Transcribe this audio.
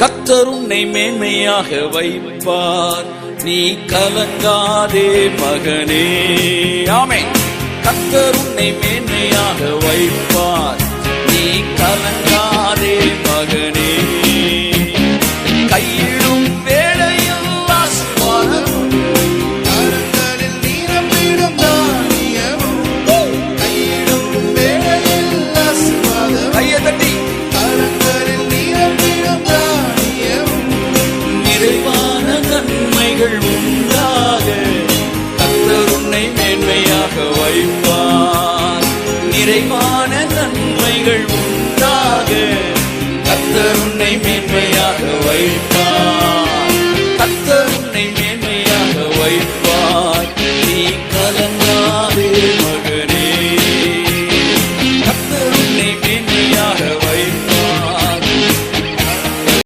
கர்த்தர் உன்னை மேன்மையாக வைப்பார், நீ கலங்காதே மகனே. ஆமென். கர்த்தர் உன்னை மேன்மையாக வைப்பார், நீ கலங்காதே மகனே. கையிடும் வேளையில் ஆசீர்வாதம், கரங்களில் நிரம்பிடும் தானியமும். கையிடும் வேளையில் ஆசீர்வாதம், கையை தட்டி கரங்களில் நிரம்பிடும் தானியமும். நிறைவான நன்மைகள் உண்டாக கர்த்தர் உன்னை மேன்மையாக வைப்பார், நிறைவான நன்மைகள்